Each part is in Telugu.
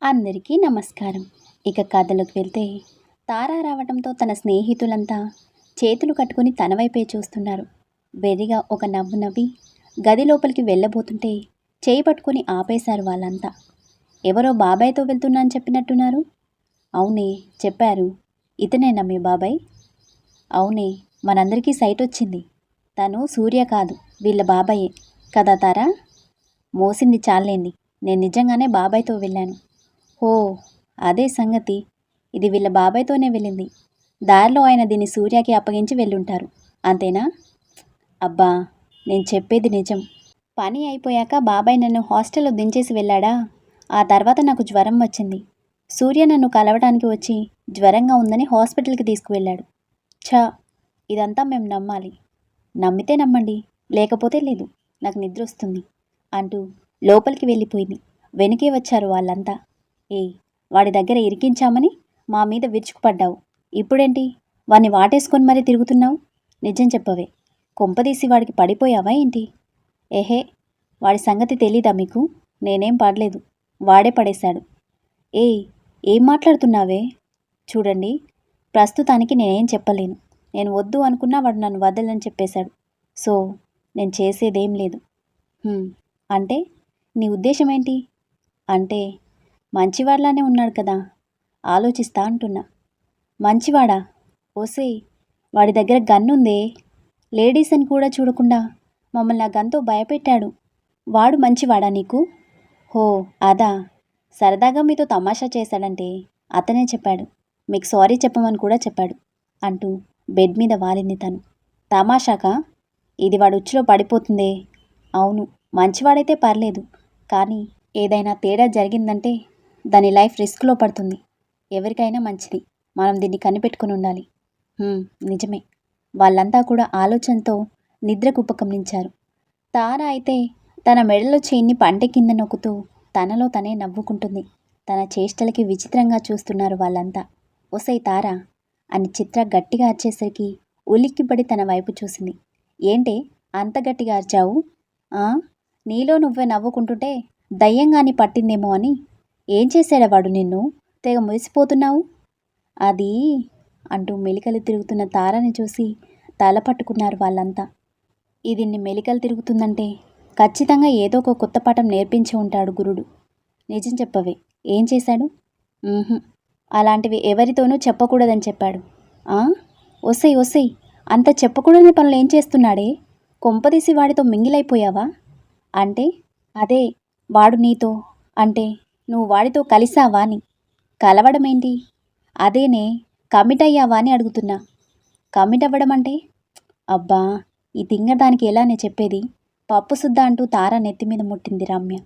అందరికీ నమస్కారం. ఇక కథలోకి వెళ్తే, తార రావటంతో తన స్నేహితులంతా చేతులు కట్టుకుని తన వైపే చూస్తున్నారు. వెర్రిగా ఒక నవ్వు నవ్వి గది లోపలికి వెళ్ళబోతుంటే చేయి పట్టుకుని ఆపేశారు వాళ్ళంతా. ఎవరో బాబాయ్తో వెళ్తున్నా అని చెప్పినట్టున్నారు. అవునే చెప్పారు. ఇతనేనా మీ బాబాయ్? అవునే, మనందరికీ సైట్ వచ్చింది. తను సూర్య కాదు, వీళ్ళ బాబాయే కదా తారా. మోసింది చాలేండి, నేను నిజంగానే బాబాయ్తో వెళ్ళాను. ఓ, అదే సంగతి. ఇది వీళ్ళ బాబాయ్తోనే వెళ్ళింది. దారిలో ఆయన దీన్ని సూర్యకి అప్పగించి వెళ్ళుంటారు, అంతేనా? అబ్బా, నేను చెప్పేది నిజం. పని అయిపోయాక బాబాయ్ నన్ను హాస్టల్లో దించేసి వెళ్ళాడా. ఆ తర్వాత నాకు జ్వరం వచ్చింది. సూర్య నన్ను కలవడానికి వచ్చి జ్వరంగా ఉందని హాస్పిటల్కి తీసుకువెళ్ళాడు. ఛా, ఇదంతా మేము నమ్మాలి. నమ్మితే నమ్మండి, లేకపోతే లేదు. నాకు నిద్ర వస్తుంది అంటూ లోపలికి వెళ్ళిపోయింది. వెనుకే వచ్చారు వాళ్ళంతా. ఏయ్, వాడి దగ్గర ఇరికించామని మా మీద విరుచుకుపడ్డావు. ఇప్పుడేంటి వాడిని వాటేసుకొని మరీ తిరుగుతున్నావు? నిజం చెప్పవే, కొంపదీసి వాడికి పడిపోయావా ఏంటి? ఏహే, వాడి సంగతి తెలీదా మీకు? నేనేం పడలేదు, వాడే పడేశాడు. ఏయ్, ఏం మాట్లాడుతున్నావే? చూడండి, ప్రస్తుతానికి నేనేం చెప్పలేను. నేను వద్దు అనుకున్నా వాడు నన్ను వదలని చెప్పేశాడు. సో నేను చేసేదేం లేదు. అంటే నీ ఉద్దేశం ఏంటి? అంటే మంచివాడిలానే ఉన్నాడు కదా, ఆలోచిస్తా అంటున్నా. మంచివాడా? ఓసే, వాడి దగ్గర గన్నుందే. లేడీస్ అని కూడా చూడకుండా మమ్మల్ని ఆ గన్తో భయపెట్టాడు. వాడు మంచివాడా నీకు? హో, అదా. సరదాగా మీతో తమాషా చేశాడంటే అతనే చెప్పాడు. మీకు సారీ చెప్పమని కూడా చెప్పాడు అంటూ బెడ్ మీద వాలింది తను. తమాషాకా? ఇది వాడు ఉచ్చులో పడిపోతుందే. అవును, మంచివాడైతే పర్లేదు, కానీ ఏదైనా తేడా జరిగిందంటే దాని లైఫ్ రిస్క్లో పడుతుంది. ఎవరికైనా మంచిది, మనం దీన్ని కనిపెట్టుకుని ఉండాలి. నిజమే. వాళ్ళంతా కూడా ఆలోచనతో నిద్రకు ఉపక్రమించారు. తార అయితే తన మెడలో చేయిని పంటె కింద నొక్కుతూ తనలో తనే నవ్వుకుంటుంది. తన చేష్టలకి విచిత్రంగా చూస్తున్నారు వాళ్ళంతా. ఒసై తారా అని చిత్ర గట్టిగా అరిచేసరికి ఉలిక్కిపడి తన వైపు చూసింది. ఏంటే అంత గట్టిగా అరిచావు? నీలో నువ్వే నవ్వుకుంటుంటే దయ్యంగాని పట్టిందేమో అని. ఏం చేశాడవాడు నిన్ను? తెగ మురిసిపోతున్నావు. అది అంటూ మెలికలు తిరుగుతున్న తారని చూసి తల పట్టుకున్నారు వాళ్ళంతా. ఇది మెలికలు తిరుగుతుందంటే ఖచ్చితంగా ఏదో ఒక కొత్త పాఠం నేర్పించి ఉంటాడు గురుడు. నిజం చెప్పవే, ఏం చేశాడు? అలాంటివి ఎవరితోనూ చెప్పకూడదని చెప్పాడు. ఒసై ఒసై, అంత చెప్పకూడని పనులు ఏం చేస్తున్నాడే? కొంపదీసి వాడితో మింగిలైపోయావా? అంటే అదే, వాడు నీతో అంటే నువ్వు వాడితో కలిసావా అని. కలవడమేంటి? అదేనే, కమిట్ అయ్యావా అని అడుగుతున్నా. కమిట్ అవ్వడం అంటే? అబ్బా, ఈ తింగదానికి ఎలానే చెప్పేది? పప్పు సుద్దా అంటూ తార నెత్తి మీద ముట్టింది రమ్య.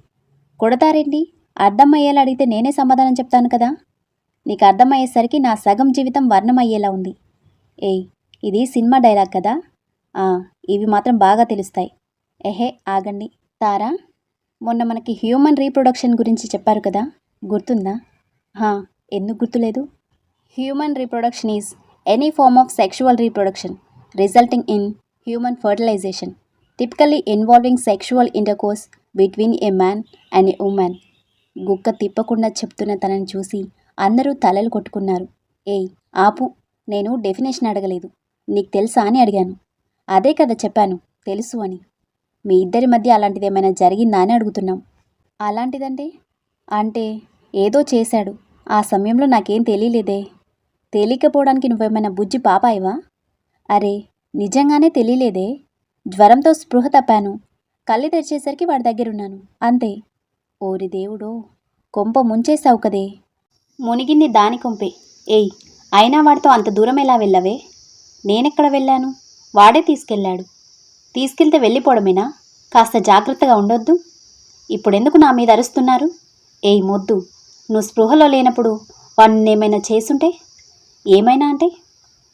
కొడతారేంటి? అర్థమయ్యేలా అడిగితే నేనే సమాధానం చెప్తాను కదా. నీకు అర్థమయ్యేసరికి నా సగం జీవితం వర్ణమయ్యేలా ఉంది. ఏయ్, ఇది సినిమా డైలాగ్ కదా. ఇవి మాత్రం బాగా తెలుస్తాయి. ఎహే, ఆగండి. తారా, మొన్న మనకి హ్యూమన్ రీప్రొడక్షన్ గురించి చెప్పారు కదా, గుర్తుందా? ఎందుకు గుర్తులేదు? Human reproduction is any form of sexual reproduction resulting in human fertilization, typically involving sexual intercourse between a man and a woman. గుక్క తిప్పకుండా చెప్తున్న తనని చూసి అందరూ తలలు కొట్టుకున్నారు. ఏయ్ ఆపు, నేను డెఫినేషన్ అడగలేదు, నీకు తెలుసా అని అడిగాను. అదే కదా చెప్పాను, తెలుసు అని. మీ ఇద్దరి మధ్య అలాంటిది ఏమైనా జరిగిందా అని అడుగుతున్నాం. అలాంటిదంటే? అంటే ఏదో చేశాడు, ఆ సమయంలో నాకేం తెలియలేదే. తెలియకపోవడానికి నువ్వేమైనా బుజ్జి పాపాయివా? అరే, నిజంగానే తెలియలేదే. జ్వరంతో స్పృహ తప్పాను, కళ్ళు తెరిచేసరికి వాడి దగ్గరున్నాను, అంతే. ఓరి దేవుడో, కొంప ముంచేశావు కదే. మునిగింది దాని కొంపే. ఏయ్, అయినా వాడితో అంత దూరం ఎలా వెళ్ళవే? నేనెక్కడ వెళ్ళాను? వాడే తీసుకెళ్ళాడు. తీసుకెళ్తే వెళ్ళిపోవడమేనా? కాస్త జాగ్రత్తగా ఉండొద్దు? ఇప్పుడెందుకు నా మీద అరుస్తున్నారు? ఏయ్ మొద్దు, నువ్వు స్పృహలో లేనప్పుడు వాడినేమైనా చేసుంటే? ఏమైనా అంటే?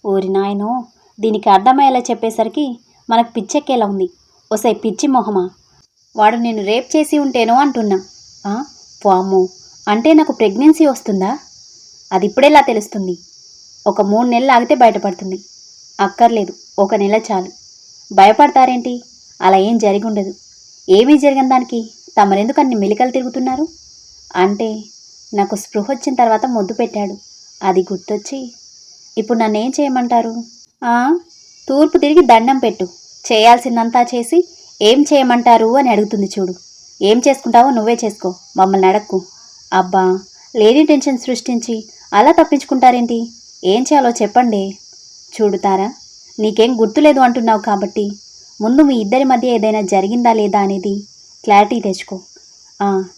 ఓరి నాయనో, దీనికి అర్థమయ్యేలా చెప్పేసరికి మనకు పిచ్చెక్కేలా ఉంది. ఒసై పిచ్చి మొహమా, వాడు నేను రేప్ చేసి ఉంటేనో అంటున్నా. వామ్మో, అంటే నాకు ప్రెగ్నెన్సీ వస్తుందా? అది ఇప్పుడెలా తెలుస్తుంది? ఒక 3 నెలలు ఆగితే బయటపడుతుంది. అక్కర్లేదు, 1 నెల చాలు. భయపడతారేంటి? అలా ఏం జరిగి ఉండదు. ఏమీ జరిగిన దానికి తమరెందుకు అన్ని మెలికలు తిరుగుతున్నారు? అంటే నాకు స్పృహ వచ్చిన తర్వాత ముద్దు పెట్టాడు. అది గుర్తొచ్చి ఇప్పుడు నన్నేం చేయమంటారు? ఆ, తూర్పు తిరిగి దండం పెట్టు. చేయాల్సిందంతా చేసి ఏం చేయమంటారు అని అడుగుతుంది చూడు. ఏం చేసుకుంటావో నువ్వే చేసుకో, మమ్మల్ని అడక్కు. అబ్బా, లేని టెన్షన్ సృష్టించి అలా తప్పించుకుంటారేంటి? ఏం చేయాలో చెప్పండి. చూడుతారా, నీకేం గుర్తులేదు అంటున్నావు కాబట్టి ముందు మీ ఇద్దరి మధ్య ఏదైనా జరిగిందా లేదా అనేది క్లారిటీ తెచ్చుకో.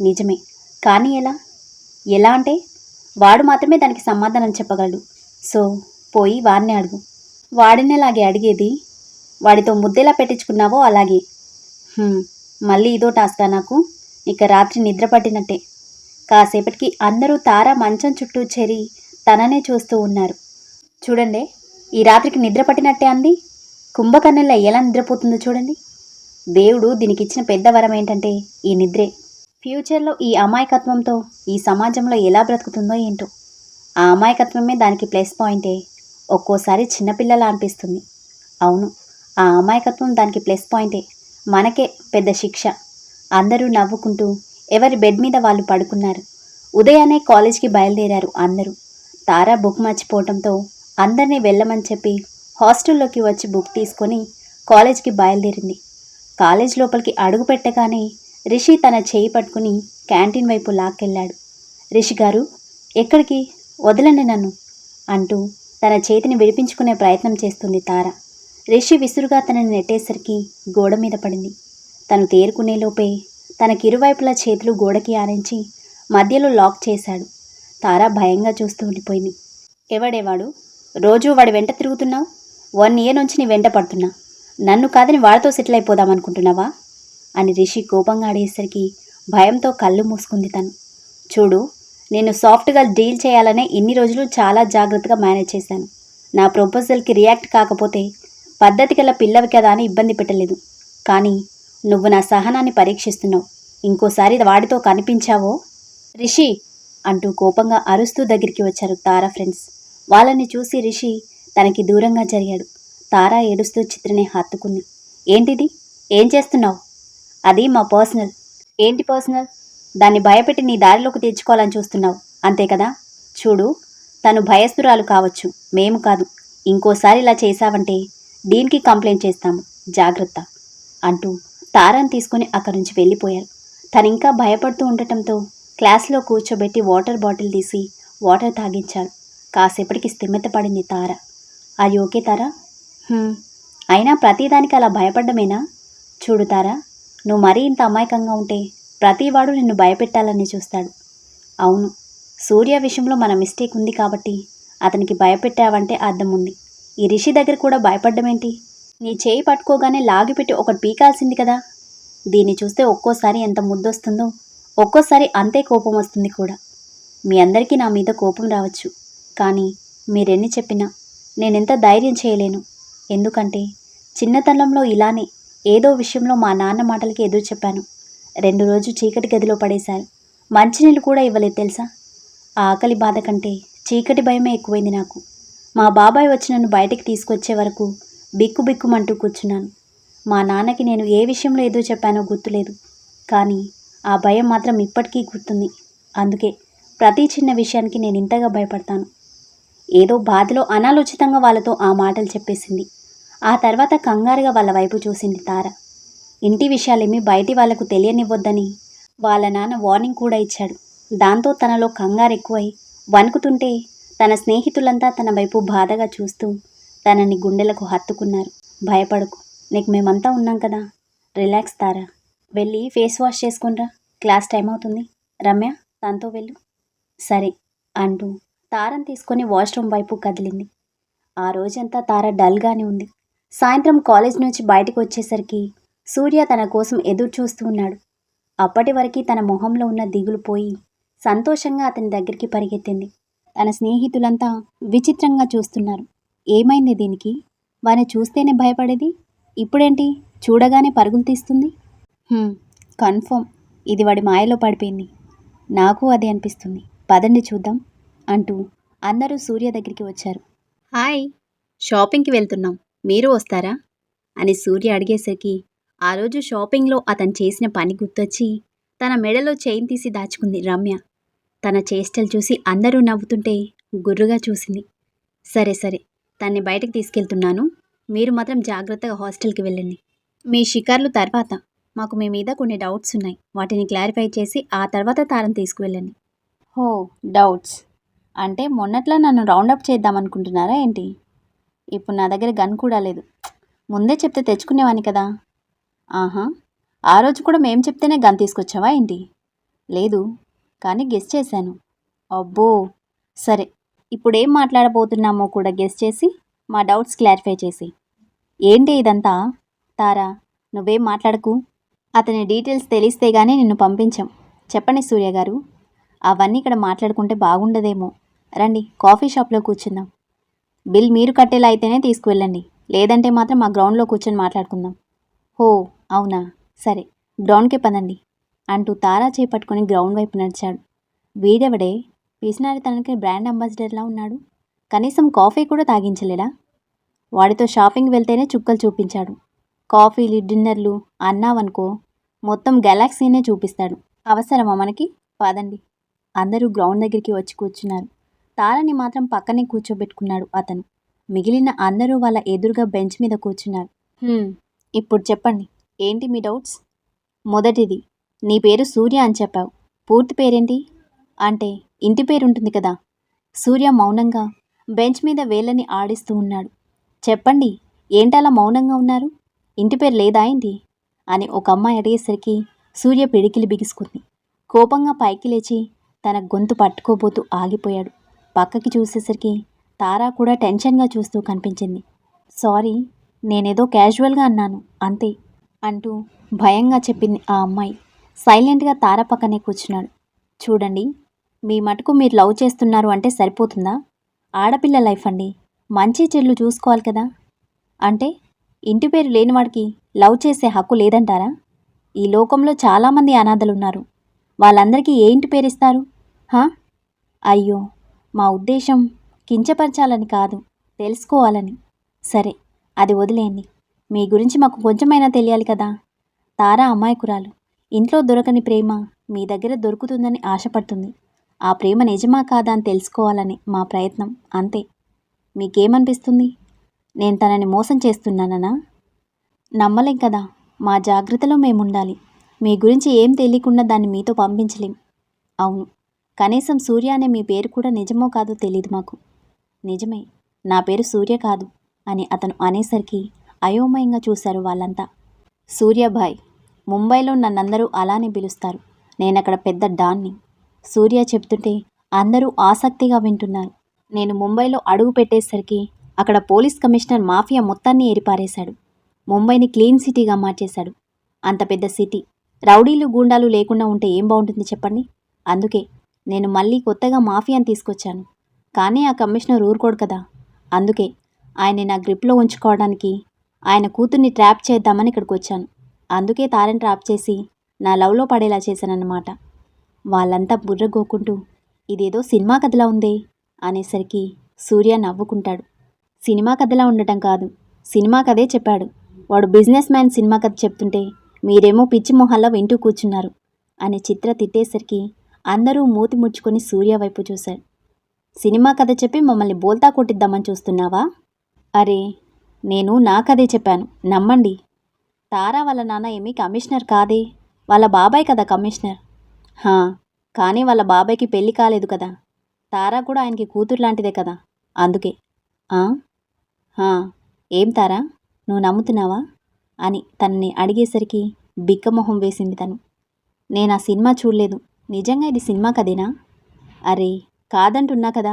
నిజమే, కానీ ఎలా? ఎలా అంటే వాడు మాత్రమే దానికి సమాధానం చెప్పగలడు. సో పోయి వాడిని అడుగు. వాడినేలాగే అడిగేది? వాడితో ముద్దెలా పెట్టించుకున్నావో అలాగే. మళ్ళీ ఇదో టాస్కా నాకు? ఇక రాత్రి నిద్ర పట్టినట్టే. కాసేపటికి అందరూ తార మంచం చుట్టూ చేరి తననే చూస్తూ ఉన్నారు. చూడండి, ఈ రాత్రికి నిద్ర పట్టినట్టే అంది. కుంభకర్ణంలో ఎలా నిద్రపోతుందో చూడండి. దేవుడు దీనికిచ్చిన పెద్ద వరం ఏంటంటే ఈ నిద్రే. ఫ్యూచర్లో ఈ అమాయకత్వంతో ఈ సమాజంలో ఎలా బ్రతుకుతుందో ఏంటో. ఆ అమాయకత్వమే దానికి ప్లస్ పాయింటే. ఒక్కోసారి చిన్నపిల్లలా అనిపిస్తుంది. అవును, ఆ అమాయకత్వం దానికి ప్లస్ పాయింటే. మనకే పెద్ద శిక్ష. అందరూ నవ్వుకుంటూ ఎవరి బెడ్ మీద వాళ్ళు పడుకున్నారు. ఉదయాన్నే కాలేజ్కి బయలుదేరారు అందరూ. తారా బుక్ మర్చిపోవడంతో అందరినీ వెళ్ళమని చెప్పి హాస్టల్లోకి వచ్చి బుక్ తీసుకొని కాలేజ్కి బయలుదేరింది. కాలేజ్ లోపలికి అడుగు పెట్టగానే రిషి తన చేయి పట్టుకుని క్యాంటీన్ వైపు లాక్కెళ్ళాడు. రిషి గారు, ఎక్కడికి? వదలండి నన్ను అంటూ తన చేతిని విడిపించుకునే ప్రయత్నం చేస్తుంది తార. రిషి విసురుగా తనని నెట్టేసరికి గోడ మీద పడింది. తను తేరుకునేలోపే తనకిరువైపులా చేతులు గోడకి ఆనించి మధ్యలో లాక్ చేశాడు. తార భయంగా చూస్తూ ఉండిపోయింది. ఎవడేవాడు? రోజూ వాడి వెంట తిరుగుతున్నావు. 1 ఇయర్ నుంచి నీ వెంట పడుతున్నా. నన్ను కాదని వాడితో సెటిల్ అయిపోదామనుకుంటున్నావా అని రిషి కోపంగా అడిగేసరికి భయంతో కళ్ళు మూసుకుంది తను. చూడు, నేను సాఫ్ట్గా డీల్ చేయాలనే ఇన్ని రోజులు చాలా జాగ్రత్తగా మేనేజ్ చేశాను. నా ప్రపోజల్కి రియాక్ట్ కాకపోతే పద్ధతి గల పిల్లవి కదా అని ఇబ్బంది పెట్టలేదు. కానీ నువ్వు నా సహనాన్ని పరీక్షిస్తున్నావు. ఇంకోసారి వాడితో కనిపించావో? రిషి అంటూ కోపంగా అరుస్తూ దగ్గరికి వచ్చారు తారా ఫ్రెండ్స్. వాళ్ళని చూసి రిషి తనకి దూరంగా జరిగాడు. తారా ఏడుస్తూ చిత్రని హత్తుకుంది. ఏంటిది? ఏం చేస్తున్నావు? అది మా పర్సనల్. ఏంటి పర్సనల్? దాన్ని భయపెట్టి నీ దారిలోకి తెచ్చుకోవాలని చూస్తున్నావు, అంతే కదా? చూడు, తను భయస్థురాలు కావచ్చు, మేము కాదు. ఇంకోసారి ఇలా చేశావంటే దీనికి కంప్లైంట్ చేస్తాము, జాగ్రత్త అంటూ తారాన్ని తీసుకుని అక్కడి నుంచి వెళ్ళిపోయారు. తనింకా భయపడుతూ ఉండటంతో క్లాస్లో కూర్చోబెట్టి వాటర్ బాటిల్ తీసి వాటర్ తాగించాడు. కాసేపటికి స్థిమిత పడింది తార. అది ఓకే తారా? అయినా ప్రతిదానికి అలా భయపడ్డమేనా? చూడు తారా, నువ్వు మరీ ఇంత అమాయకంగా ఉంటే ప్రతివాడు నిన్ను భయపెట్టాలని చూస్తాడు. అవును, సూర్య విషయంలో మన మిస్టేక్ ఉంది కాబట్టి అతనికి భయపెట్టావంటే అర్థం ఉంది. ఈ రిషి దగ్గర కూడా భయపడ్డమేంటి? నీ చేయి పట్టుకోగానే లాగిపెట్టి ఒకటి పీకాల్సింది కదా. దీన్ని చూస్తే ఒక్కోసారి ఎంత ముద్దొస్తుందో ఒక్కోసారి అంతే కోపం వస్తుంది కూడా. మీ అందరికీ నా మీద కోపం రావచ్చు, కానీ మీరెన్ని చెప్పినా నేనెంత ధైర్యం చేయలేను. ఎందుకంటే చిన్నతనంలో ఇలానే ఏదో విషయంలో మా నాన్న మాటలకి ఎదురు చెప్పాను. 2 రోజులు చీకటి గదిలో పడేశారు. మంచినీళ్ళు కూడా ఇవ్వలేదు తెలుసా. ఆ ఆకలి బాధ కంటే చీకటి భయమే ఎక్కువైంది నాకు. మా బాబాయ్ వచ్చి నన్ను బయటికి తీసుకొచ్చే వరకు బిక్కుబిక్కుమంటూ కూర్చున్నాను. మా నాన్నకి నేను ఏ విషయంలో ఏదో చెప్పానో గుర్తులేదు, కానీ ఆ భయం మాత్రం ఇప్పటికీ గుర్తుంది. అందుకే ప్రతి చిన్న విషయానికి నేను ఇంతగా భయపడతాను. ఏదో బాధలో అనాలోచితంగా వాళ్ళతో ఆ మాటలు చెప్పేసింది. ఆ తర్వాత కంగారుగా వాళ్ళ వైపు చూసింది తార. ఇంటి విషయాలేమీ బయటి వాళ్లకు తెలియనివ్వొద్దని వాళ్ళ నాన్న వార్నింగ్ కూడా ఇచ్చాడు. దాంతో తనలో కంగారు ఎక్కువై వణుకుతుంటే తన స్నేహితులంతా తన వైపు బాధగా చూస్తూ తనని గుండెలకు హత్తుకున్నారు. భయపడకు, నీకు మేమంతా ఉన్నాం కదా. రిలాక్స్ తారా, వెళ్ళి ఫేస్ వాష్ చేసుకునిరా. క్లాస్ టైం అవుతుంది. రమ్య, తనతో వెళ్ళు. సరే అంటూ తారను తీసుకొని వాష్రూమ్ వైపు కదిలింది. ఆ రోజంతా తార డల్గానే ఉంది. సాయంత్రం కాలేజ్ నుంచి బయటకు వచ్చేసరికి సూర్య తన కోసం ఎదురు చూస్తూ ఉన్నాడు. అప్పటి వరకు తన మొహంలో ఉన్న దిగులు పోయి సంతోషంగా అతని దగ్గరికి పరిగెత్తింది. తన స్నేహితులంతా విచిత్రంగా చూస్తున్నారు. ఏమైంది దీనికి? వారిని చూస్తేనే భయపడేది, ఇప్పుడేంటి చూడగానే పరుగులు తీస్తుంది? కన్ఫర్మ్ ఇది వాడి మాయలో పడిపోయింది. నాకు అదే అనిపిస్తుంది. పదండి చూద్దాం అంటూ అందరూ సూర్య దగ్గరికి వచ్చారు. హాయ్, షాపింగ్కి వెళ్తున్నాం, మీరు వస్తారా అని సూర్య అడిగేసరికి ఆ రోజు షాపింగ్లో అతను చేసిన పని గుర్తొచ్చి తన మెడలో చైన్ తీసి దాచుకుంది రమ్య. తన చేష్టలు చూసి అందరూ నవ్వుతుంటే గుర్రుగా చూసింది. సరే సరే, తన్ని బయటకు తీసుకెళ్తున్నాను. మీరు మాత్రం జాగ్రత్తగా హాస్టల్కి వెళ్ళండి. మీ షికార్లు తర్వాత. మాకు మీ మీద కొన్ని డౌట్స్ ఉన్నాయి. వాటిని క్లారిఫై చేసి ఆ తర్వాత తారని తీసుకువెళ్ళండి. హో, డౌట్స్ అంటే మొన్నట్లా నన్ను రౌండప్ చేద్దామనుకుంటున్నారా ఏంటి? ఇప్పుడు నా దగ్గర గన్ కూడా లేదు. ముందే చెప్తే తెచ్చుకునేవాని కదా. ఆహా, ఆ రోజు కూడా మేం చెప్తేనే గన్ తీసుకొచ్చావా ఏంటి? లేదు, కానీ గెస్ చేశాను. అబ్బో, సరే, ఇప్పుడేం మాట్లాడబోతున్నామో కూడా గెస్ చేసి మా డౌట్స్ క్లారిఫై చేసి. ఏంటి ఇదంతా? తారా, నువ్వేం మాట్లాడకు. అతని డీటెయిల్స్ తెలిస్తే గానీ నిన్ను పంపించాం. చెప్పండి సూర్య గారు. అవన్నీ ఇక్కడ మాట్లాడుకుంటే బాగుండదేమో. రండి, కాఫీ షాప్లో కూర్చుందాం. బిల్ మీరు కట్టేలా అయితేనే తీసుకువెళ్ళండి, లేదంటే మాత్రం మా గ్రౌండ్లో కూర్చొని మాట్లాడుకుందాం. హో, అవునా, సరే, గ్రౌండ్కే పదండి అంటూ తారా చేపట్టుకుని గ్రౌండ్ వైపు నడిచాడు. వీడెవడే పిసినారి తనకి బ్రాండ్ అంబాసిడర్లా ఉన్నాడు. కనీసం కాఫీ కూడా తాగించలేడా? వాడితో షాపింగ్ వెళ్తేనే చుక్కలు చూపించాడు. కాఫీలు, డిన్నర్లు అన్నావనుకో మొత్తం గెలాక్సీనే చూపిస్తాడు. అవసరమా మనకి? పదండి. అందరూ గ్రౌండ్ దగ్గరికి వచ్చి కూర్చున్నారు. తారని మాత్రం పక్కనే కూర్చోబెట్టుకున్నాడు అతను. మిగిలిన అందరూ వాళ్ళ ఎదురుగా బెంచ్ మీద కూర్చున్నారు. ఇప్పుడు చెప్పండి, ఏంటి మీ డౌట్స్? మొదటిది, నీ పేరు సూర్య అని చెప్పావు. పూర్తి పేరేంటి? అంటే ఇంటి పేరుంటుంది కదా. సూర్య మౌనంగా బెంచ్ మీద వేళ్ళని ఆడిస్తూ ఉన్నాడు. చెప్పండి, ఏంటలా మౌనంగా ఉన్నారు? ఇంటి పేరు లేదా ఏంటి అని ఒక అమ్మాయి అడిగేసరికి సూర్య పిడికిలి బిగుసుకుంది. కోపంగా పైకి లేచి తన గొంతు పట్టుకోబోతూ ఆగిపోయాడు. పక్కకి చూసేసరికి తారా కూడా టెన్షన్గా చూస్తూ కనిపించింది. సారీ, నేనేదో క్యాజువల్గా అన్నాను అంతే అంటూ భయంగా చెప్పింది ఆ అమ్మాయి. సైలెంట్గా తార పక్కనే కూర్చున్నాడు. చూడండి, మీ మటుకు మీరు లవ్ చేస్తున్నారు అంటే సరిపోతుందా? ఆడపిల్ల లైఫ్ అండి, మంచి చెల్లు చూసుకోవాలి కదా. అంటే ఇంటి పేరు లేనివాడికి లవ్ చేసే హక్కు లేదంటారా? ఈ లోకంలో చాలామంది అనాథలున్నారు. వాళ్ళందరికీ ఏ ఇంటి పేరిస్తారు? అయ్యో, మా ఉద్దేశం కించపరచాలని కాదు, తెలుసుకోవాలని. సరే, అది వదిలేయండి. మీ గురించి మాకు కొంచెమైనా తెలియాలి కదా. తారా అమాయకురాలు. ఇంట్లో దొరకని ప్రేమ మీ దగ్గర దొరుకుతుందని ఆశపడుతుంది. ఆ ప్రేమ నిజమా కాదా అని తెలుసుకోవాలని మా ప్రయత్నం, అంతే. మీకేమనిపిస్తుంది? నేను తనని మోసం చేస్తున్నాననా? నమ్మలేం కదా. మా జాగ్రత్తలో మేముండాలి. మీ గురించి ఏం తెలియకుండా దాన్ని మీతో పంపించలేం. అవును, కనీసం సూర్య అనే మీ పేరు కూడా నిజమో కాదో తెలియదు మాకు. నిజమే, నా పేరు సూర్య కాదు అని అతను అనేసరికి అయోమయంగా చూశారు వాళ్ళంతా. సూర్యాభాయ్, ముంబైలో నన్నందరూ అలానే పిలుస్తారు. నేనక్కడ పెద్ద డాన్ని. సూర్య చెప్తుంటే అందరూ ఆసక్తిగా వింటున్నారు. నేను ముంబైలో అడుగు పెట్టేసరికి అక్కడ పోలీస్ కమిషనర్ మాఫియా మొత్తాన్ని ఏరిపారేశాడు. ముంబైని క్లీన్ సిటీగా మార్చేశాడు. అంత పెద్ద సిటీ రౌడీలు, గూండాలు లేకుండా ఉంటే ఏం బాగుంటుంది చెప్పండి. అందుకే నేను మళ్ళీ కొత్తగా మాఫియాని తీసుకొచ్చాను. కానీ ఆ కమిషనర్ ఊరుకోడు కదా. అందుకే ఆయన్ని నా గ్రిప్లో ఉంచుకోవడానికి ఆయన కూతుర్ని ట్రాప్ చేద్దామని ఇక్కడికి వచ్చాను. అందుకే తారని ట్రాప్ చేసి నా లవ్లో పడేలా చేశానన్నమాట. వాళ్ళంతా బుర్రగోకుంటూ ఇదేదో సినిమా కథలా ఉందే అనేసరికి సూర్య నవ్వుకుంటాడు. సినిమా కథలా ఉండటం కాదు, సినిమా కథే చెప్పాడు. వాడు బిజినెస్ మ్యాన్ సినిమా కథ చెప్తుంటే మీరేమో పిచ్చి మొహల్లా వింటూ కూర్చున్నారు అని చిత్ర తిట్టేసరికి అందరూ మూతి ముడుచుకొని సూర్య వైపు చూశారు. సినిమా కథ చెప్పి మమ్మల్ని బోల్తా కొట్టిద్దామని చూస్తున్నావా? అరే, నేను నా కథే చెప్పాను, నమ్మండి. తారా వాళ్ళ నాన్న ఏమీ కమిషనర్ కాదే, వాళ్ళ బాబాయ్ కదా కమిషనర్. కానీ వాళ్ళ బాబాయ్కి పెళ్లి కాలేదు కదా. తారా కూడా ఆయనకి కూతురు లాంటిదే కదా, అందుకే. ఏం తారా, నువ్వు నమ్ముతున్నావా అని తనని అడిగేసరికి బిక్కమొహం వేసింది తను. నేను ఆ సినిమా చూడలేదు. నిజంగా ఇది సినిమా కదేనా? అరే, కాదంటున్నా కదా.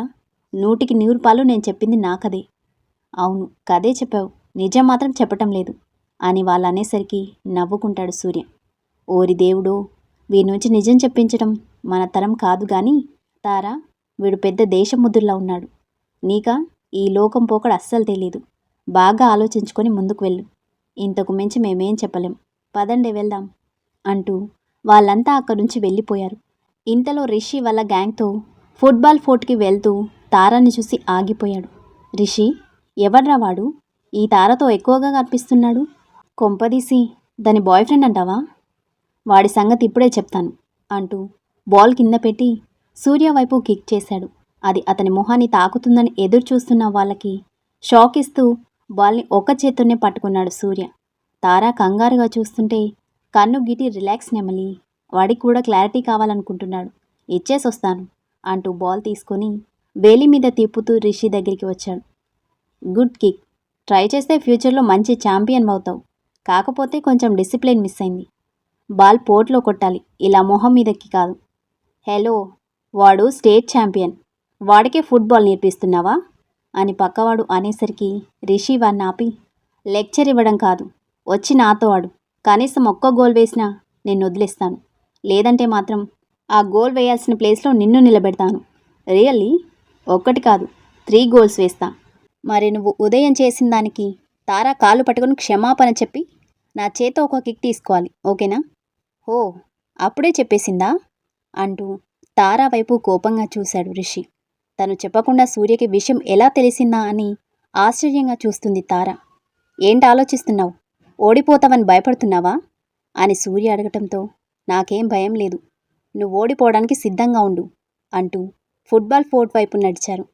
100కి 100 పాలు నేను చెప్పింది నా కదే. అవును, కదే చెప్పావు, నిజం మాత్రం చెప్పటం లేదు అని వాళ్ళు అనేసరికి నవ్వుకుంటాడు సూర్య. ఓరి దేవుడో, వీడి నుంచి నిజం చెప్పించడం మన తరం కాదు కానీ తారా, వీడు పెద్ద దేశముద్దులా ఉన్నాడు. నీకా ఈ లోకం పోకడ అస్సలు తెలీదు. బాగా ఆలోచించుకొని ముందుకు వెళ్ళు. ఇంతకు మించి మేమేం చెప్పలేం. పదండి వెళ్దాం అంటూ వాళ్ళంతా అక్కడి నుంచి వెళ్ళిపోయారు. ఇంతలో రిషి వాళ్ళ గ్యాంగ్తో ఫుట్బాల్ కోర్ట్కి వెళ్తూ తారాని చూసి ఆగిపోయాడు. రిషి, ఎవర్రా వాడు? ఈ తారతో ఎక్కువగా కనిపిస్తున్నాడు. కొంపదీసి దాని బాయ్ ఫ్రెండ్ అంటావా? వాడి సంగతి ఇప్పుడే చెప్తాను అంటూ బాల్ కింద పెట్టి సూర్య వైపు కిక్ చేశాడు. అది అతని మొహాన్ని తాకుతుందని ఎదురు చూస్తున్న వాళ్ళకి షాక్ ఇస్తూ బాల్ని ఒక్క చేత్తోనే పట్టుకున్నాడు సూర్య. తారా కంగారుగా చూస్తుంటే కన్ను గిటి రిలాక్స్ నెమలి. వాడికి కూడా క్లారిటీ కావాలనుకుంటున్నాడు. ఇచ్చేసొస్తాను అంటూ బాల్ తీసుకొని వేలి మీద తిప్పుతూ రిషి దగ్గరికి వచ్చాడు. Good kick. ట్రై చేస్తే ఫ్యూచర్లో మంచి ఛాంపియన్ అవుతావు. కాకపోతే కొంచెం డిసిప్లిన్ మిస్ అయింది. బాల్ పోర్ట్లో కొట్టాలి, ఇలా మొహం మీదకి కాదు. హలో, వాడు స్టేట్ ఛాంపియన్. వాడికే ఫుట్బాల్ నేర్పిస్తున్నావా అని పక్కవాడు అనేసరికి రిషి వాడిని ఆపి, లెక్చర్ ఇవ్వడం కాదు, వచ్చి నాతో ఆడు. కనీసం ఒక్క గోల్ వేసినా నేను వదిలేస్తాను. లేదంటే మాత్రం ఆ గోల్ వేయాల్సిన ప్లేస్లో నిన్ను నిలబెడతాను. రియల్లీ? ఒక్కటి కాదు, 3 గోల్స్ వేస్తా. మరి నువ్వు ఉదయం చేసిన దానికి తారా కాళ్ళు పట్టుకుని క్షమాపణ చెప్పి నా చేత ఒక కిక్ తీసుకోవాలి, ఓకేనా? ఓ, అప్పుడే చెప్పేసిందా అంటూ తారా వైపు కోపంగా చూశాడు రిషి. తను చెప్పకుండా సూర్యకి విషయం ఎలా తెలిసిందా అని ఆశ్చర్యంగా చూస్తుంది తార. ఏంటి ఆలోచిస్తున్నావు? ఓడిపోతావని భయపడుతున్నావా అని సూర్య అడగటంతో నాకేం భయం లేదు, నువ్వు ఓడిపోవడానికి సిద్ధంగా ఉండు అంటూ ఫుట్బాల్ కోర్ట్ వైపు నడిచారు.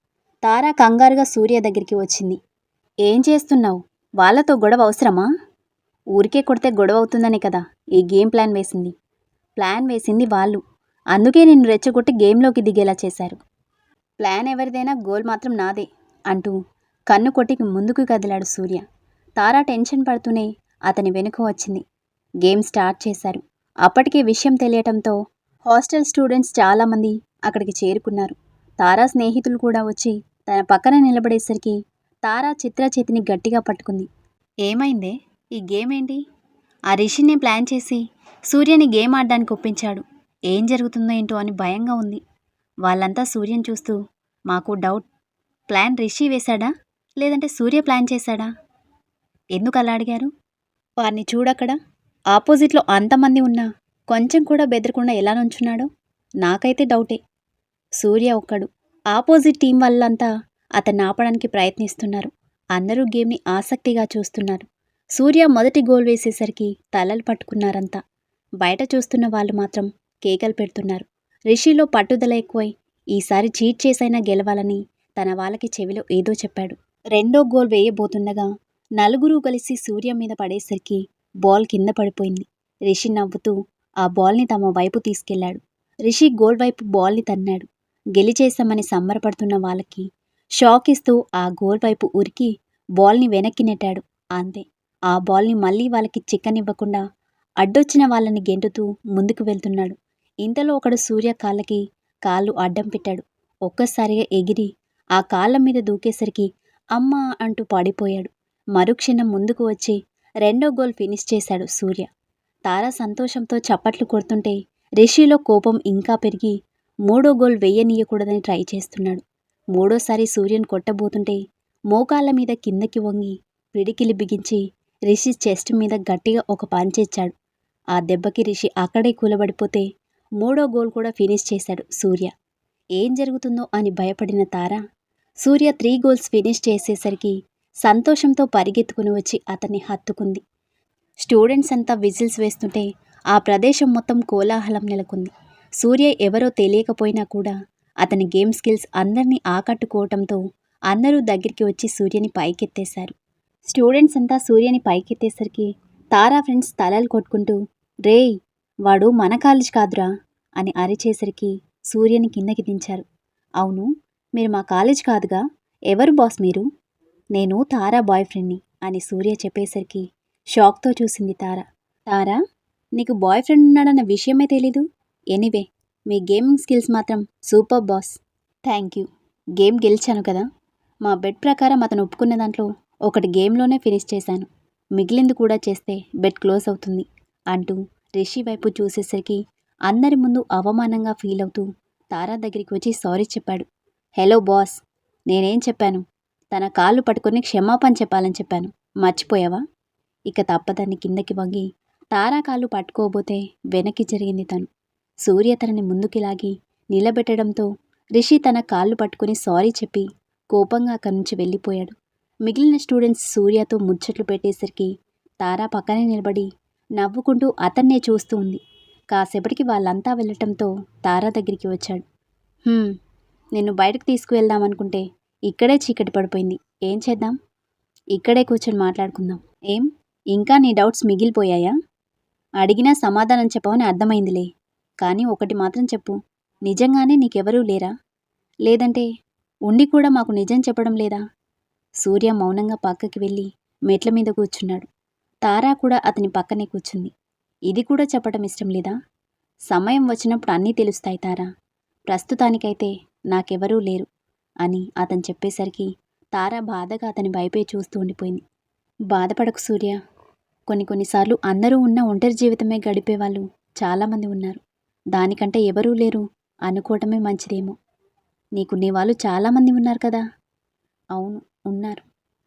తారా కంగారుగా సూర్య దగ్గరికి వచ్చింది. ఏం చేస్తున్నావు? వాళ్ళతో గొడవ అవసరమా? ఊరికే కొడితే గొడవ అవుతుందనే కదా ఈ గేమ్ ప్లాన్ వేసింది వాళ్ళు. అందుకే నిన్ను రెచ్చగొట్టి గేమ్లోకి దిగేలా చేశారు. ప్లాన్ ఎవరిదైనా గోల్ మాత్రం నాదే అంటూ కన్ను కొట్టి ముందుకు కదిలాడు సూర్య. తారా టెన్షన్ పడుతూనే అతని వెనుక వచ్చింది. గేమ్ స్టార్ట్ చేశారు. అప్పటికే విషయం తెలియటంతో హాస్టల్ స్టూడెంట్స్ చాలామంది అక్కడికి చేరుకున్నారు. తారా స్నేహితులు కూడా వచ్చి తన పక్కన నిలబడేసరికి తారా చిత్ర చేతిని గట్టిగా పట్టుకుంది. ఏమైందే? ఈ గేమ్ ఏంటి? ఆ రిషిని ప్లాన్ చేసి సూర్యని గేమ్ ఆడడానికి ఒప్పించాడు. ఏం జరుగుతుందో ఏంటో అని భయంగా ఉంది. వాళ్ళంతా సూర్యని చూస్తూ మాకు డౌట్, ప్లాన్ రిషి వేశాడా లేదంటే సూర్య ప్లాన్ చేశాడా? ఎందుకు అలా అడిగారు? వారిని చూడక్కడ ఆపోజిట్లో అంతమంది ఉన్నా కొంచెం కూడా బెదరకుండా ఎలా నుంచున్నాడో నాకైతే డౌటే. సూర్య ఒక్కడు. ఆపోజిట్ టీం వాళ్ళంతా అతన్ని ఆపడానికి ప్రయత్నిస్తున్నారు. అందరూ గేమ్ని ఆసక్తిగా చూస్తున్నారు. సూర్య మొదటి గోల్ వేసేసరికి తలలు పట్టుకున్నారంతా. బయట చూస్తున్న వాళ్ళు మాత్రం కేకలు పెడుతున్నారు. రిషిలో పట్టుదల ఎక్కువై ఈసారి చీట్ చేసైనా గెలవాలని తన వాళ్ళకి చెవిలో ఏదో చెప్పాడు. రెండో గోల్ వేయబోతుండగా నలుగురు కలిసి సూర్య మీద పడేసరికి బాల్ కింద పడిపోయింది. రిషి నవ్వుతూ ఆ బాల్ని తమ వైపు తీసుకెళ్లాడు. రిషి గోల్ వైపు బాల్ని తన్నాడు. గెలిచేశామని సంబరపడుతున్న వాళ్ళకి షాక్ ఇస్తూ ఆ గోల్ వైపు ఉరికి బాల్ని వెనక్కి నెట్టాడు. అంతే, ఆ బాల్ని మళ్ళీ వాళ్ళకి చిక్కనివ్వకుండా అడ్డొచ్చిన వాళ్ళని గెంటుతూ ముందుకు వెళ్తున్నాడు. ఇంతలో ఒకడు సూర్య కాళ్ళకి కాళ్ళు అడ్డం పెట్టాడు. ఒక్కసారిగా ఎగిరి ఆ కాళ్ళ మీద దూకేసరికి అమ్మా అంటూ పడిపోయాడు. మరుక్షణం ముందుకు వచ్చి రెండో గోల్ ఫినిష్ చేశాడు సూర్య. తారా సంతోషంతో చప్పట్లు కొడుతుంటే రిషిలో కోపం ఇంకా పెరిగి మూడో గోల్ వెయ్యనీయకూడదని ట్రై చేస్తున్నాడు. మూడోసారి సూర్యను కొట్టబోతుంటే మోకాళ్ళ మీద కిందకి వంగి పిడికిలి బిగించి రిషి చెస్ట్ మీద గట్టిగా ఒక పంచేచ్చాడు. ఆ దెబ్బకి రిషి అక్కడే కూలబడిపోతే మూడో గోల్ కూడా ఫినిష్ చేశాడు సూర్య. ఏం జరుగుతుందో అని భయపడిన తార సూర్య 3 గోల్స్ ఫినిష్ చేసేసరికి సంతోషంతో పరిగెత్తుకుని వచ్చి అతన్ని హత్తుకుంది. స్టూడెంట్స్ అంతా విజిల్స్ వేస్తుంటే ఆ ప్రదేశం మొత్తం కోలాహలం నెలకొంది. సూర్య ఎవరో తెలియకపోయినా కూడా అతని గేమ్ స్కిల్స్ అందరినీ ఆకట్టుకోవటంతో అందరూ దగ్గరికి వచ్చి సూర్యని పైకెత్తేశారు. స్టూడెంట్స్ అంతా సూర్యని పైకెత్తేసరికి తారా ఫ్రెండ్స్ తలలు కొట్టుకుంటూ రేయ్, వాడు మన కాలేజ్ కాదురా అని అరిచేసరికి సూర్యని కిందకి దించారు. అవును, మీరు మా కాలేజ్ కాదుగా, ఎవరు బాస్ మీరు? నేను తారా బాయ్ ఫ్రెండ్ని అని సూర్య చెప్పేసరికి షాక్తో చూసింది తార. తారా, నీకు బాయ్ ఫ్రెండ్ ఉన్నాడన్న విషయమే తెలీదు. ఎనీవే, మీ గేమింగ్ స్కిల్స్ మాత్రం super boss. Thank you. Game గెలిచాను కదా. మా బెట్ ప్రకారం అతను ఒప్పుకున్న దాంట్లో ఒకటి గేమ్లోనే ఫినిష్ చేశాను. మిగిలింది కూడా చేస్తే బెట్ క్లోజ్ అవుతుంది అంటూ రిషి వైపు చూసేసరికి అందరి ముందు అవమానంగా ఫీల్ అవుతూ తారా దగ్గరికి వచ్చి సారీ చెప్పాడు. హలో బాస్, నేనేం చెప్పాను? తన కాళ్ళు పట్టుకొని క్షమాపణ చెప్పాలని చెప్పాను, మర్చిపోయావా? ఇక తప్పదని కిందకి వంగి తారా కాళ్ళు పట్టుకోబోతే వెనక్కి జరిగింది తను. సూర్య తనని ముందుకి లాగి నిలబెట్టడంతో రిషి తన కాళ్ళు పట్టుకుని సారీ చెప్పి కోపంగా అక్కడి నుంచి వెళ్ళిపోయాడు. మిగిలిన స్టూడెంట్స్ సూర్యతో ముచ్చట్లు పెట్టేసరికి తారా పక్కనే నిలబడి నవ్వుకుంటూ అతన్నే చూస్తూ ఉంది. కాసేపటికి వాళ్ళంతా వెళ్ళటంతో తారా దగ్గరికి వచ్చాడు. హ్మ్. నిన్ను బయటకు తీసుకువెళ్దామనుకుంటే ఇక్కడే చీకటి పడిపోయింది. ఏం చేద్దాం? ఇక్కడే కూర్చొని మాట్లాడుకుందాం. ఏం? ఇంకా నీ డౌట్స్ మిగిలిపోయాయా? అడిగినా సమాధానం చెప్పవని అర్థమైందిలే. కానీ ఒకటి మాత్రం చెప్పు. నిజంగానే నీకెవరూ లేరా? లేదంటే ఉండి కూడా మాకు నిజం చెప్పడం లేదా? సూర్య మౌనంగా పక్కకి వెళ్ళి మెట్ల మీద కూర్చున్నాడు. తారా కూడా అతని పక్కనే కూర్చుంది. ఇది కూడా చెప్పడం ఇష్టం లేదా? సమయం వచ్చినప్పుడు అన్నీ తెలుస్తాయి తారా. ప్రస్తుతానికైతే నాకెవరూ లేరు అని అతను చెప్పేసరికి తారా బాధగా అతని వైపే చూస్తూ ఉండిపోయింది. బాధపడకు సూర్య. కొన్నిసార్లు అందరూ ఉన్న ఒంటరి జీవితమే గడిపేవాళ్ళు చాలామంది ఉన్నారు. దానికంటే ఎవరూ లేరు అనుకోవటమే మంచిదేమో. నీకు నీ వాళ్ళు చాలామంది ఉన్నారు కదా. అవును, ఉన్నారు.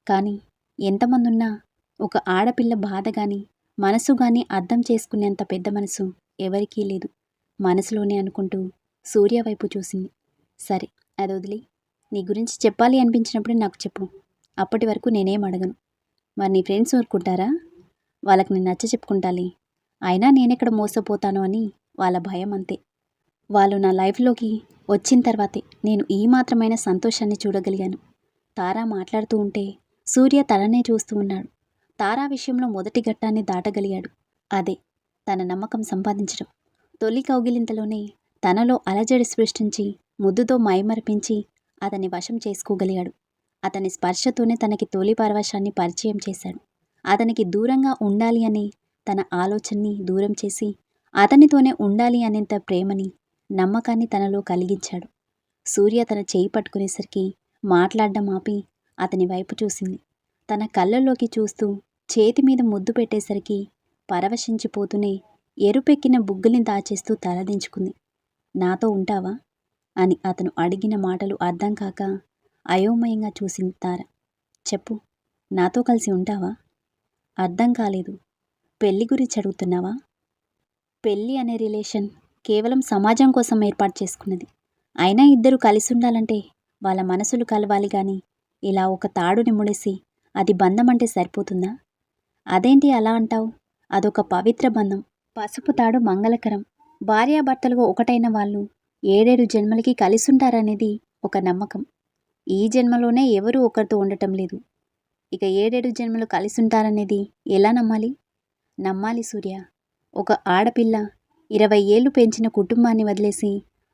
కానీ ఎంతమంది ఉన్నా ఒక ఆడపిల్ల బాధ గాని మనసు గాని అర్థం చేసుకునేంత పెద్ద మనసు ఎవరికీ లేదు. మనసులోనే అనుకుంటూ సూర్య వైపు చూసింది. సరే, అది వదిలి నీ గురించి చెప్పాలి అనిపించినప్పుడే నాకు చెప్పు. అప్పటి వరకు నేనేం అడగను. మరి నీ ఫ్రెండ్స్ ఊరుకుంటారా? వాళ్ళకి నేను నచ్చ చెప్పుకుంటాలే. అయినా నేనెక్కడ మోసపోతాను అని వాళ్ళ భయం అంతే. వాళ్ళు నా లైఫ్లోకి వచ్చిన తర్వాతే నేను ఈ మాత్రమైన సంతోషాన్ని చూడగలిగాను. తారా మాట్లాడుతూ ఉంటే సూర్య తననే చూస్తూ ఉన్నాడు. తారా విషయంలో మొదటి ఘట్టాన్ని దాటగలిగాడు. అదే తన నమ్మకం సంపాదించడం. తొలి కౌగిలింతలోనే తనలో అలజడి సృష్టించి ముద్దుతో మైమరిపించి అతన్ని వశం చేసుకోగలిగాడు. అతని స్పర్శతోనే తనకి తొలి పరవశాన్ని పరిచయం చేశాడు. అతనికి దూరంగా ఉండాలి అని తన ఆలోచనని దూరం చేసి అతనితోనే ఉండాలి అనేంత ప్రేమని నమ్మకాన్ని తనలో కలిగించాడు. సూర్య తన చేయి పట్టుకునేసరికి మాట్లాడడం ఆపి అతని వైపు చూసింది. తన కళ్ళల్లోకి చూస్తూ చేతి మీద ముద్దు పెట్టేసరికి పరవశించిపోతూనే ఎరుపెక్కిన బుగ్గల్ని దాచేస్తూ తలదించుకుంది. నాతో ఉంటావా అని అతను అడిగిన మాటలు అర్థం కాక అయోమయంగా చూసింది తార. చెప్పు, నాతో కలిసి ఉంటావా? అర్థం కాలేదు. పెళ్లి గురించి అడుగుతున్నావా? పెళ్ళి అనే రిలేషన్ కేవలం సమాజం కోసం ఏర్పాటు చేసుకున్నది. అయినా ఇద్దరు కలిసి ఉండాలంటే వాళ్ళ మనసులు కలవాలి గాని ఇలా ఒక తాడుని ముడేసి అది బంధం అంటే సరిపోతుందా? అదేంటి అలా అంటావు? అదొక పవిత్ర బంధం. పసుపు తాడు మంగళకరం. భార్యాభర్తలుగా ఒకటైన వాళ్ళు 7 జన్మలకి కలిసుంటారనేది ఒక నమ్మకం. ఈ జన్మలోనే ఎవరూ ఒకరితో ఉండటం లేదు. ఇక 7 జన్మలు కలిసుంటారనేది ఎలా నమ్మాలి? నమ్మాలి సూర్య. ఒక ఆడపిల్ల 20 ఏళ్ళు పెంచిన కుటుంబాన్ని వదిలేసి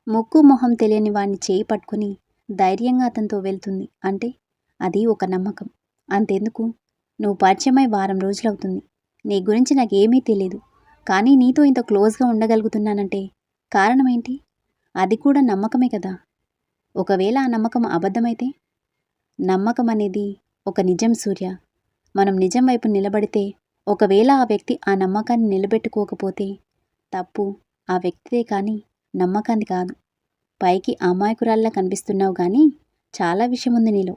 ముక్కు మొహం తెలియని వాణ్ణి చేయి పట్టుకుని ధైర్యంగా అతనితో వెళ్తుంది అంటే అది ఒక నమ్మకం. అంతెందుకు, నువ్వు పరిచయమై వారం రోజులవుతుంది. నీ గురించి నాకేమీ తెలియదు. కానీ నీతో ఇంత క్లోజ్గా ఉండగలుగుతున్నానంటే కారణమేంటి? అది కూడా నమ్మకమే కదా. ఒకవేళ ఆ నమ్మకం అబద్ధమైతే? నమ్మకం అనేది ఒక నిజం సూర్య. మనం నిజం వైపు నిలబడితే ఒకవేళ ఆ వ్యక్తి ఆ నమ్మకాన్ని నిలబెట్టుకోకపోతే తప్పు ఆ వ్యక్తిదే కానీ నమ్మకాన్ని కాదు. పైకి అమాయకురాల్లా కనిపిస్తున్నావు కానీ చాలా విషయం ఉంది నీలో.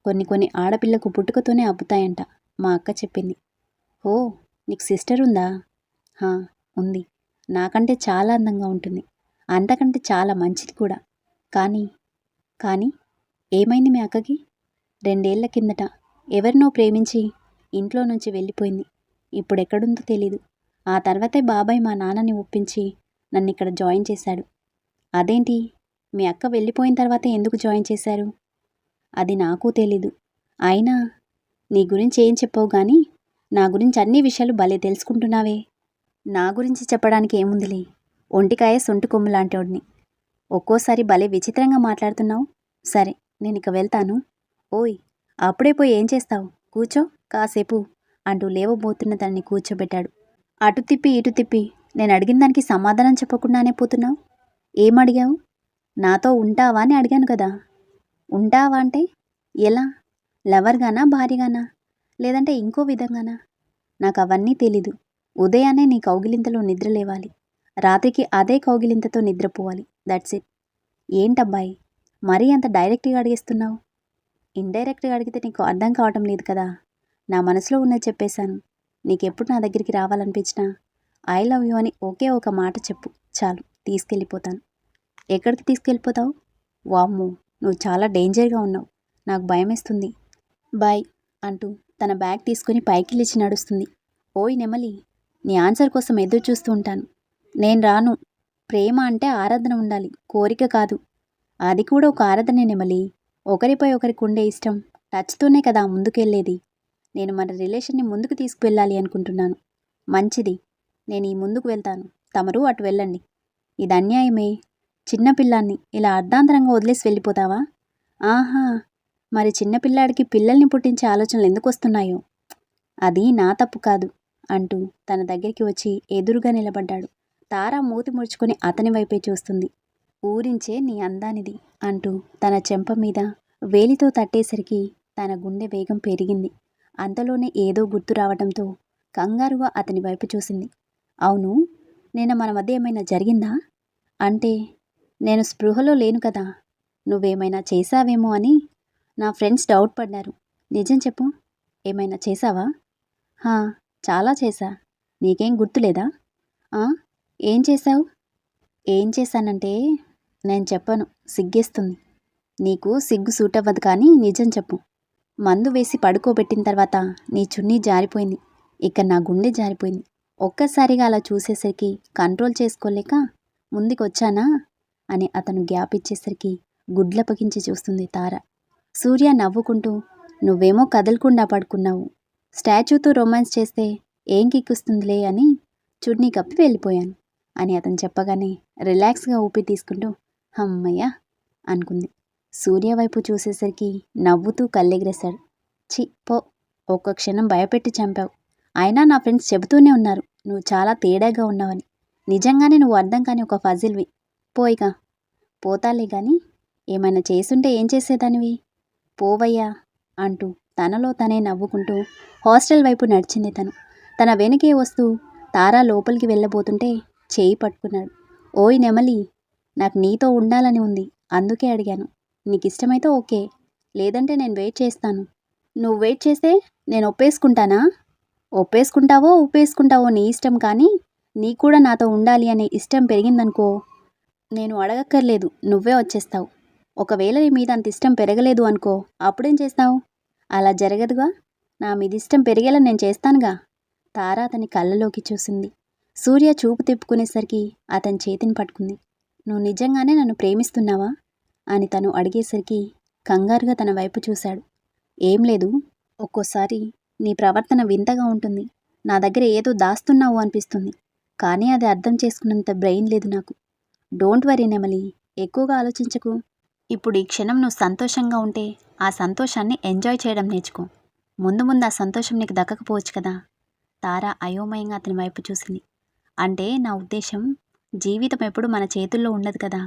కొన్ని ఆడపిల్లకు పుట్టుకతోనే అబ్బుతాయంట, మా అక్క చెప్పింది. ఓ, నీకు సిస్టర్ ఉందా? హా, ఉంది. నాకంటే చాలా అందంగా ఉంటుంది. అంతకంటే చాలా మంచిది కూడా. కానీ కానీ ఏమైంది మీ అక్కకి? 2 ఏళ్ల కిందట ఎవరినో ప్రేమించి ఇంట్లో నుంచి వెళ్ళిపోయింది. ఇప్పుడెక్కడుందో తెలీదు. ఆ తర్వాతే బాబాయ్ మా నాన్నని ఒప్పించి నన్నిక్కడ జాయిన్ చేశాడు. అదేంటి, మీ అక్క వెళ్ళిపోయిన తర్వాతే ఎందుకు జాయిన్ చేశారు? అది నాకు తెలీదు. అయినా నీ గురించి ఏం చెప్పవు గానీ నా గురించి అన్ని విషయాలు భలే తెలుసుకుంటున్నావే. నా గురించి చెప్పడానికి ఏముందిలే, ఒంటికాయ సొంటి కొమ్ము లాంటోడిని. ఒక్కోసారి భలే విచిత్రంగా మాట్లాడుతున్నావు. సరే, నేనిక వెళ్తాను. ఓయ్, అప్పుడే పోయి ఏం చేస్తావు? కూర్చో కాసేపు అంటూ లేవబోతున్న తనని కూర్చోబెట్టాడు. అటు తిప్పి ఇటు తిప్పి నేను అడిగిన దానికి సమాధానం చెప్పకుండానే పోతున్నావు. ఏమడిగావు? నాతో ఉంటావా అని అడిగాను కదా. ఉంటావా అంటే ఎలా? లవర్గానా, భార్యగానా, లేదంటే ఇంకో విధంగానా? నాకు అవన్నీ తెలీదు. ఉదయాన్నే నీ కౌగిలింతలో నిద్ర లేవాలి, రాత్రికి అదే కౌగిలింతతో నిద్రపోవాలి. That's it. ఏంటబ్బాయి మరీ అంత డైరెక్ట్గా అడిగేస్తున్నావు? ఇండైరెక్ట్గా అడిగితే నీకు అర్థం కావటం లేదు కదా. నా మనసులో ఉన్నది చెప్పేశాను. నీకెప్పుడు నా దగ్గరికి రావాలనిపించినా ఐ లవ్ యూ అని ఒకే ఒక మాట చెప్పు చాలు, తీసుకెళ్ళిపోతాను. ఎక్కడికి తీసుకెళ్ళిపోతావు? వామ్మో, నువ్వు చాలా డేంజర్గా ఉన్నావు. నాకు భయమేస్తుంది. బాయ్ అంటూ తన బ్యాగ్ తీసుకుని పైకి లేచి నడుస్తుంది. ఓయ్ నెమలి, నీ ఆన్సర్ కోసం ఎదురు చూస్తూ ఉంటాను. నేను రాను. ప్రేమ అంటే ఆరాధన ఉండాలి, కోరిక కాదు. అది కూడా ఒక ఆరాధనే నెమలి. ఒకరిపై ఒకరికి ఉండే ఇష్టం టచ్తోనే కదా ముందుకెళ్ళేది. నేను మన రిలేషన్ని ముందుకు తీసుకువెళ్ళాలి అనుకుంటున్నాను. మంచిది, నేను ఈ ముందుకు వెళ్తాను, తమరు అటు వెళ్ళండి. ఇది అన్యాయమే. చిన్నపిల్లాన్ని ఇలా అర్ధాంతరంగా వదిలేసి వెళ్ళిపోతావా? ఆహా, మరి చిన్నపిల్లాడికి పిల్లల్ని పుట్టించే ఆలోచనలు ఎందుకు వస్తున్నాయో? అది నా తప్పు కాదు అంటూ తన దగ్గరికి వచ్చి ఎదురుగా నిలబడ్డాడు. తార మూతి ముడుచుకొని అతని వైపే చూస్తుంది. ఊరించే నీ అందానిది అంటూ తన చెంప మీద వేలితో తట్టేసరికి తన గుండె వేగం పెరిగింది. అంతలోనే ఏదో గుర్తు రావడంతో కంగారుగా అతని వైపు చూసింది. అవును, నిన్న మన మధ్య ఏమైనా జరిగిందా? అంటే నేను స్పృహలో లేను కదా, నువ్వేమైనా చేశావేమో అని నా ఫ్రెండ్స్ డౌట్ పడ్డారు. నిజం చెప్పు, ఏమైనా చేశావా? హా, చాలా చేశా. నీకేం గుర్తులేదా? ఏం చేశావు? ఏం చేశానంటే నేను చెప్పను, సిగ్గేస్తుంది. నీకు సిగ్గు సూట్ అవ్వదు కానీ నిజం చెప్పు. మందు వేసి పడుకోబెట్టిన తర్వాత నీ చున్నీ జారిపోయింది. ఇక నా గుండె జారిపోయింది. ఒక్కసారిగా అలా చూసేసరికి కంట్రోల్ చేసుకోలేక ముందుకొచ్చానా అని అతను గ్యాప్ ఇచ్చేసరికి గుడ్లపగించి చూస్తుంది తార. సూర్య నవ్వుకుంటూ, నువ్వేమో కదలకుండా పడుకున్నావు, స్టాచ్యూతో రొమాన్స్ చేస్తే ఏం కిక్కుస్తుందిలే అని చున్నీ కప్పి వెళ్ళిపోయాను అని అతను చెప్పగానే రిలాక్స్గా ఊపిరి తీసుకుంటూ హమ్మయ్య అనుకుంది. సూర్య వైపు చూసేసరికి నవ్వుతూ కళ్ళెగిరేశాడు. చి పో, ఒక్క క్షణం భయపెట్టి చంపావు. అయినా నా ఫ్రెండ్స్ చెబుతూనే ఉన్నారు నువ్వు చాలా తేడాగా ఉన్నావని. నిజంగానే నువ్వు అర్థం కాని ఒక ఫజిల్వి. పోయిగా. పోతాలే గాని ఏమైనా చేసుంటే ఏం చేసేదానివి? పోవయ్యా అంటూ తనలో తనే నవ్వుకుంటూ హాస్టల్ వైపు నడిచింది తను. తన వెనుకే వస్తూ తారా లోపలికి వెళ్ళబోతుంటే చేయి పట్టుకున్నాడు. ఓయ్ నెమలి, నాకు నీతో ఉండాలని ఉంది, అందుకే అడిగాను. నీకు ఇష్టమైతే ఓకే, లేదంటే నేను వెయిట్ చేస్తాను. నువ్వు వెయిట్ చేస్తే నేను ఒప్పేసుకుంటానా? ఒప్పేసుకుంటావో ఉప్పేసుకుంటావో నీ ఇష్టం, కానీ నీకు కూడా నాతో ఉండాలి అనే ఇష్టం పెరిగిందనుకో, నేను అడగక్కర్లేదు, నువ్వే వచ్చేస్తావు. ఒకవేళ నీ మీద అంత ఇష్టం పెరగలేదు అనుకో, అప్పుడేం చేస్తావు? అలా జరగదుగా. నా మీద ఇష్టం పెరిగేలా నేను చేస్తానుగా. తార అతని కళ్ళలోకి చూసింది. సూర్య చూపు తిప్పుకునేసరికి అతని చేతిని పట్టుకుంది. నువ్వు నిజంగానే నన్ను ప్రేమిస్తున్నావా అని తను అడిగేసరికి కంగారుగా తన వైపు చూశాడు. ఏం లేదు, ఒక్కోసారి నీ ప్రవర్తన వింతగా ఉంటుంది. నా దగ్గర ఏదో దాస్తున్నావు అనిపిస్తుంది, కానీ అది అర్థం చేసుకున్నంత బ్రెయిన్ లేదు నాకు. డోంట్ వరీ నెమలి, ఎక్కువగా ఆలోచించకు. ఇప్పుడు ఈ క్షణం నువ్వు సంతోషంగా ఉంటే ఆ సంతోషాన్ని ఎంజాయ్ చేయడం నేర్చుకో. ముందు ముందు ఆ సంతోషం నీకు దక్కకపోవచ్చు కదా. తార అయోమయంగా అతని వైపు చూసింది. అంటే నా ఉద్దేశం, జీవితం ఎప్పుడు మన చేతుల్లో ఉండదు కదా,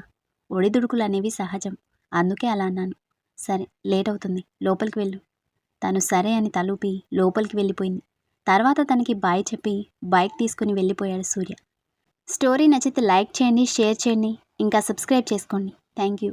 ఒడిదుడుకులు అనేవి సహజం, అందుకే అలా అన్నాను. సరే, లేట్ అవుతుంది, లోపలికి వెళ్ళు. తను సరే అని తలూపి లోపలికి వెళ్ళిపోయింది. తర్వాత తనకి బాయ్ చెప్పి బైక్ తీసుకుని వెళ్ళిపోయాడు సూర్య. స్టోరీ నచ్చితే లైక్ చేయండి, షేర్ చేయండి, ఇంకా సబ్స్క్రైబ్ చేసుకోండి. Thank you.